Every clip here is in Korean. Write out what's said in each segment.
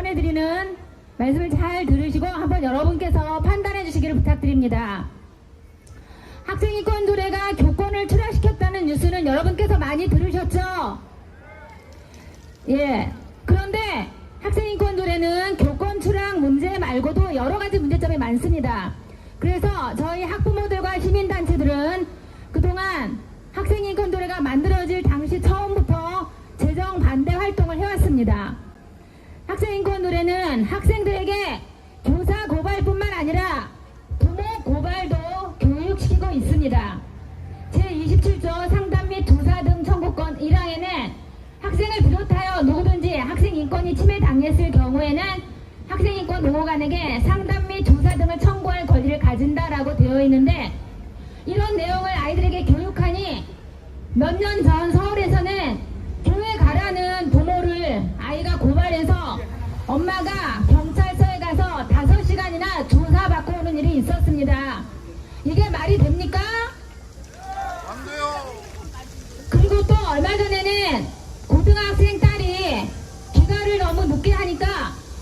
전해드리는 말씀을 잘 들으시고 한번 여러분께서 판단해 주시기를 부탁드립니다. 학생인권 조례가 교권을 추락시켰다는 뉴스는 여러분께서 많이 들으셨죠? 예. 그런데 학생인권 조례는 교권 추락 문제 말고도 여러 가지 문제점이 많습니다. 그래서 저희 학부모들과 시민단체들은 그동안 학생인권 조례가 만들어질 당시 처음부터 재정 반대 활동을 해왔습니다. 학생인권 조례는 학생들에게 교사 고발뿐만 아니라 부모 고발도 교육시키고 있습니다. 제27조 상담 및 조사 등 청구권 1항에는 학생을 비롯하여 누구든지 학생인권이 침해당했을 경우에는 학생인권 보호관에게 상담 및 조사 등을 청구할 권리를 가진다라고 되어 있는데, 이런 내용을 아이들에게 교육하니 몇 년 전 서울에서는 교회 가라는 부모를 아이가 고발해서 엄마가 경찰서에 가서 5시간이나 조사받고 오는 일이 있었습니다. 이게 말이 됩니까? 안 돼요. 그리고 또 얼마 전에는 고등학생 딸이 귀가를 너무 늦게 하니까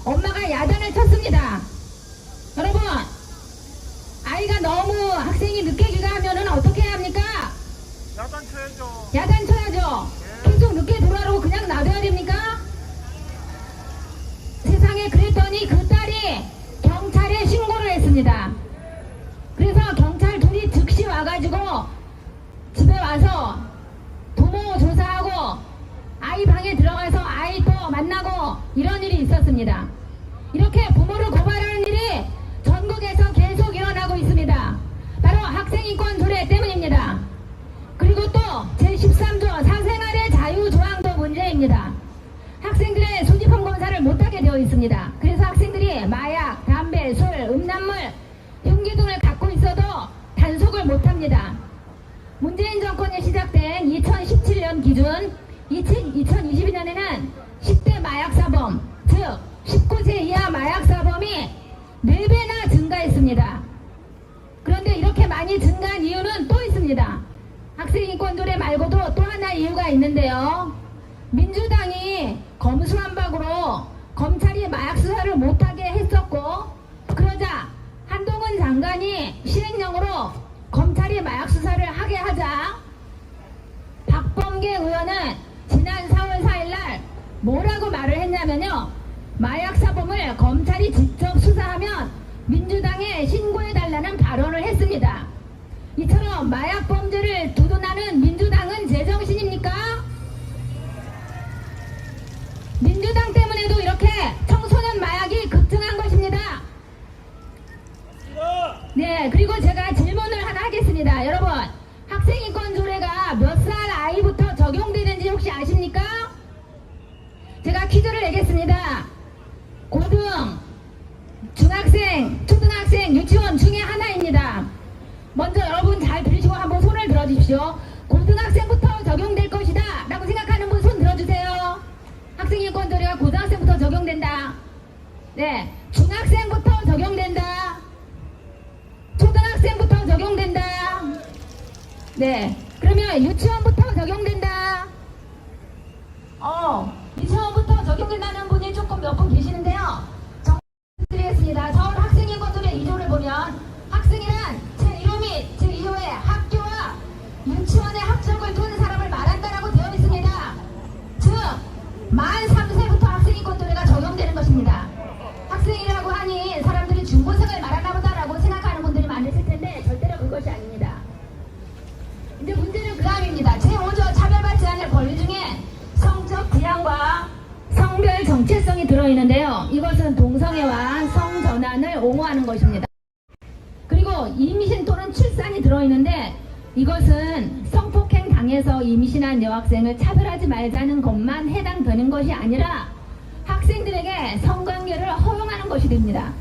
엄마가 야단을 쳤습니다. 여러분, 아이가 너무 학생이 늦게 귀가하면 어떻게 해야 합니까? 야단 쳐야죠. 야단 쳐야죠. 계속 늦게 돌아오고 그냥 놔둬야 됩니까? 세상에, 그랬더니 그 딸이 경찰에 신고를 했습니다. 그래서 경찰 둘이 즉시 와가지고 집에 와서 부모 조사하고 아이 방에 들어가서 아이 또 만나고 이런 일이 있었습니다. 이렇게 부모를 고발하는 일이 전국에서 계속 일어나고 있습니다. 바로 학생인권 조례 때문입니다. 그리고 또 제13조 사생활의 자유 조항도 문제입니다. 학생들의 소지품 검사를 못하게 되어 있습니다. 그래서 학생들이 마약, 담배, 술, 음란물, 흉기 등을 갖고 있어도 단속을 못합니다. 문재인 정권이 시작된 2017년 기준 2022년에는 10대 마약사범, 즉 19세 이하 마약사범이 4배나 증가했습니다. 그런데 이렇게 많이 증가한 이유는 또 있습니다. 학생인권 조례 말고도 또 하나 이유가 있는데요. 민주당이 검수완박으로 검찰이 마약 수사를 못하게 했었고, 그러자 한동훈 장관이 시행령으로 검찰이 마약 수사를 하게 하자 박범계 의원은 지난 4월 4일날 뭐라고 말을 했냐면요, 마약 사범을 검찰이 직접 수사하면 민주당에 신고해달라는 발언을 했습니다. 이처럼 마약 범죄를 두둔하는 민주당은 제정신입니까? 민주당 때문에도 이렇게 청소년 마약이 급증한 것입니다. 네, 그리고 제가 질문을 하나 하겠습니다. 여러분, 학생인권 조례가 몇 살 아이부터 적용되는지 혹시 아십니까? 제가 퀴즈를 내겠습니다. 고등, 중학생, 초등학생, 유치원 중에 하나입니다. 먼저 여러분 잘 들으시고 한번 손을 들어주십시오. 고등학생부터 적용될 것이다 라고 생각하는 분 손 들어주세요. 학생인권 조례가 고등학생부터 적용된다. 네, 중학생부터 적용된다. 초등학생부터 적용된다. 네, 그러면 유치원부터 적용된다. 유치원부터 적용된다는 분이 조금 몇 분 계시는데요. 정리드리겠습니다. 서울 학생인권 조례 2조를 보면 학생이란 제1호 및 제2호의 학교와 유치원의 학적을 둔 사람을 말한다라고 되어 있습니다. 즉, 만 3세부터 학생인권 조례가 적용되는 것입니다. 학생이라고 하니 사람들이 중고생을 말하나 보다라고 생각하는 분들이 많으실 텐데 절대로 그것이 아닙니다. 이제 문제는 그 다음입니다. 제5조 차별받지 않을 권리 중에 성적 지향과 성별 정체성이 들어있는데요. 이것은 동성애와 성전환을 옹호하는 것입니다. 그리고 임신 또는 출산이 들어있는데, 이것은 성폭행 당해서 임신한 여학생을 차별하지 말자는 것만 해당되는 것이 아니라 학생들에게 성관계를 허용하는 것이 됩니다.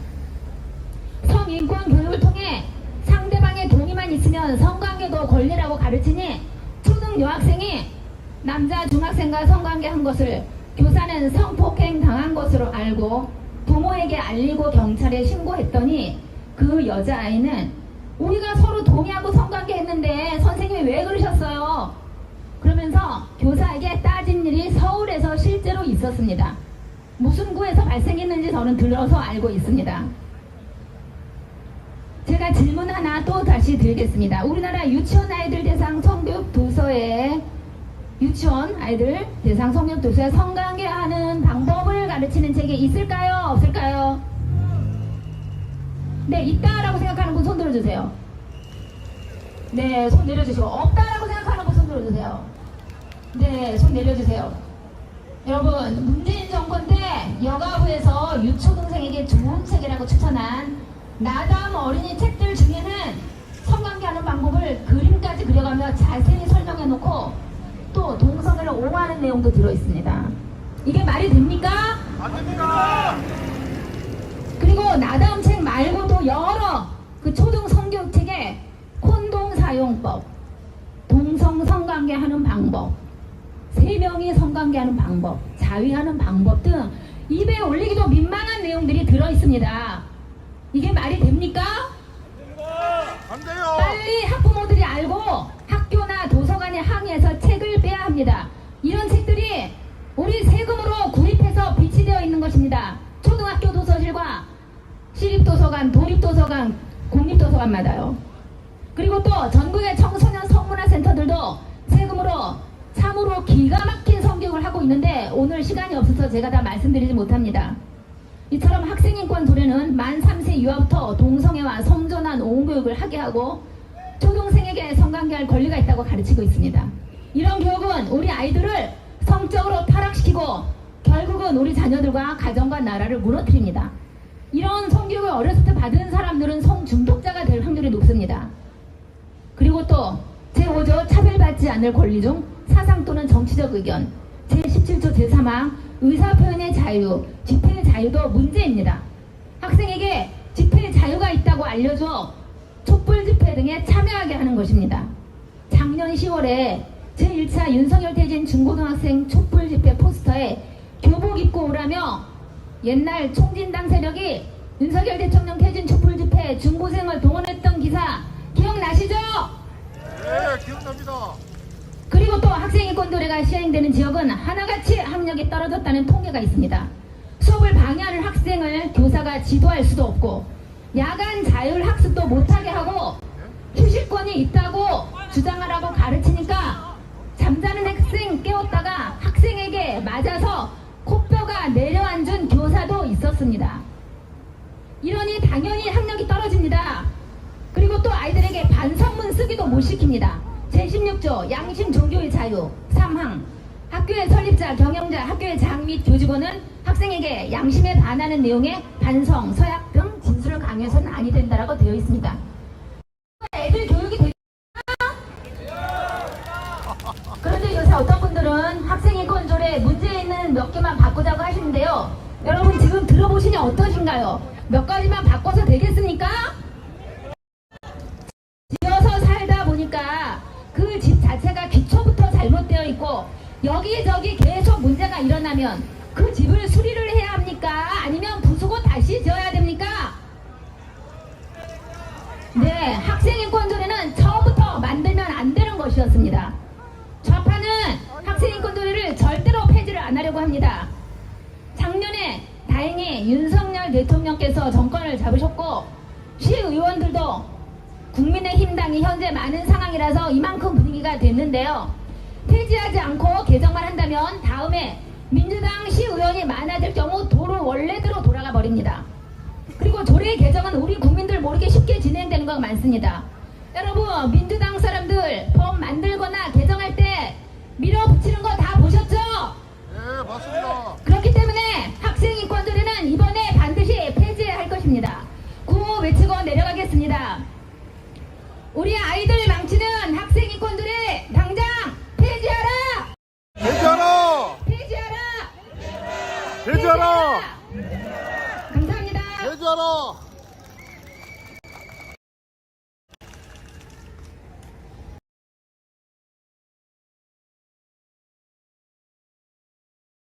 성인권 교육을 통해 상대방의 동의만 있으면 성관계도 권리라고 가르치니 초등 여학생이 남자 중학생과 성관계한 것을 교사는 성폭행 당한 것으로 알고 부모에게 알리고 경찰에 신고했더니 그 여자아이는 우리가 서로 동의하고 성관계 했는데 선생님이 왜 그러셨어요? 그러면서 교사에게 따진 일이 서울에서 실제로 있었습니다. 무슨 구에서 발생했는지 저는 들어서 알고 있습니다. 제가 질문 하나 또 다시 드리겠습니다. 우리나라 유치원 아이들 대상 성교육 도서에 유치원 아이들 대상 성교육 도서에 성관계하는 방법을 가르치는 책이 있을까요? 없을까요? 네, 있다라고 생각하는 분 손 들어주세요. 네, 손 내려주시고 없다라고 생각하는 분 손 들어주세요. 네, 손 내려주세요. 여러분, 문재인 정권 때 여가부에서 유초등생에게 좋은 책이라고 추천한 나담 어린이 책들 중에는 성관계하는 방법을 그림까지 그려가며 자세히 설명해놓고 또 동성애를 옹호하는 내용도 들어있습니다. 이게 말이 됩니까? 안 됩니다. 그리고 나다움 책 말고도 여러 그 초등 성교육 책에 콘돔 사용법, 동성 성관계하는 방법, 3명이 성관계하는 방법, 자위하는 방법 등 입에 올리기도 민망한 내용들이 들어있습니다. 이게 말이 됩니까? 안 돼요. 빨리 학부모들이 알고 학교나 도서관에 항의해서 책을 빼야 합니다. 이런 책들이 우리 세금으로 구입해서 비치되어 있는 것입니다. 초등학교 도서실과 시립도서관, 도립도서관, 공립도서관마다요. 그리고 또 전국의 청소년 성문화센터들도 세금으로 참으로 기가 막힌 성교육을 하고 있는데 오늘 시간이 없어서 제가 다 말씀드리지 못합니다. 이처럼 학생인권 조례는 만 3세 이하부터 동성애와 성전환 옹교육을 하게 하고 초등생에게 성관계할 권리가 있다고 가르치고 있습니다. 이런 교육은 우리 아이들을 성적으로 타락시키고 결국은 우리 자녀들과 가정과 나라를 무너뜨립니다. 이런 성교육을 어렸을 때 받은 사람들은 성중독자가 될 확률이 높습니다. 그리고 또 제5조 차별받지 않을 권리 중 사상 또는 정치적 의견, 제17조 제3항 의사표현의 자유, 집회의 자유도 문제입니다. 학생에게 집회의 자유가 있다고 알려줘 촛불 집회 등에 참여하게 하는 것입니다. 작년 10월에 제1차 윤석열 퇴진 중고등학생 촛불 집회 포스터에 교복 입고 오라며 옛날 총진당 세력이 윤석열 대통령 퇴진 촛불 집회 중고생을 동원했던 기사 기억나시죠? 네, 기억납니다. 그리고 또 학생인권조례가 시행되는 지역은 하나같이 학력이 떨어졌다는 통계가 있습니다. 수업을 방해하는 학생을 교사가 지도할 수도 없고 야간 자율 학습도 못하게 하고 휴식권이 있다고 주장하라고 가르치니까 잠자는 학생 깨웠다가 학생에게 맞아서 코뼈가 내려앉은 교사도 있었습니다. 이러니 당연히 학력이 떨어집니다. 그리고 또 아이들에게 반성문 쓰기도 못 시킵니다. 제16조 양심 종교의 자유 3항 학교의 설립자, 경영자, 학교의 장 및 교직원은 학생에게 양심에 반하는 내용의 반성, 서약 등 진술을 강요해서는 아니 된다라고 되어 있습니다. 애들 교육이 되겠나? 그런데 요새 어떤 분들은 학생인권조례 문제 있는 몇 개만 바꾸자고 하시는데요. 여러분 지금 들어보시니 어떠신가요? 몇 가지만 바꿔서 되겠습니까? 지어서 살다 보니까 그 집 자체가 기초부터 잘못되어 있고 여기저기 계속 문제가 일어나면 그 집을 수리를 해야 합니까? 아니면 부수고 다시 지어야 됩니까? 네, 학생인권조례는 처음부터 만들면 안 되는 것이었습니다. 좌파는 학생인권조례를 절대로 폐지를 안 하려고 합니다. 작년에 다행히 윤석열 대통령께서 정권을 잡으셨고 시의원들도 국민의힘당이 현재 많은 상황이라서 이만큼 분위기가 됐는데요. 폐지하지 않고 개정만 한다면 다음에 민주당 시의원이 많아질 경우 도로 원래대로 돌아가 버립니다. 그리고 조례 개정은 우리 국민들 모르게 쉽게 진행되는 거 많습니다. 여러분 민주당 사람들 법 만들거나 개정할 때 밀어붙이는 거 다 보셨죠? 네, 맞습니다. 그렇기 때문에 학생인권조례는 이번에 반드시 폐지해야 할 것입니다. 구호 외치고 내려가겠습니다. 우리 아이들 망치는 학생인권조례 당장 폐지하라! 폐지하라! 폐지하라! 폐지하라! 감사합니다. 폐지하라!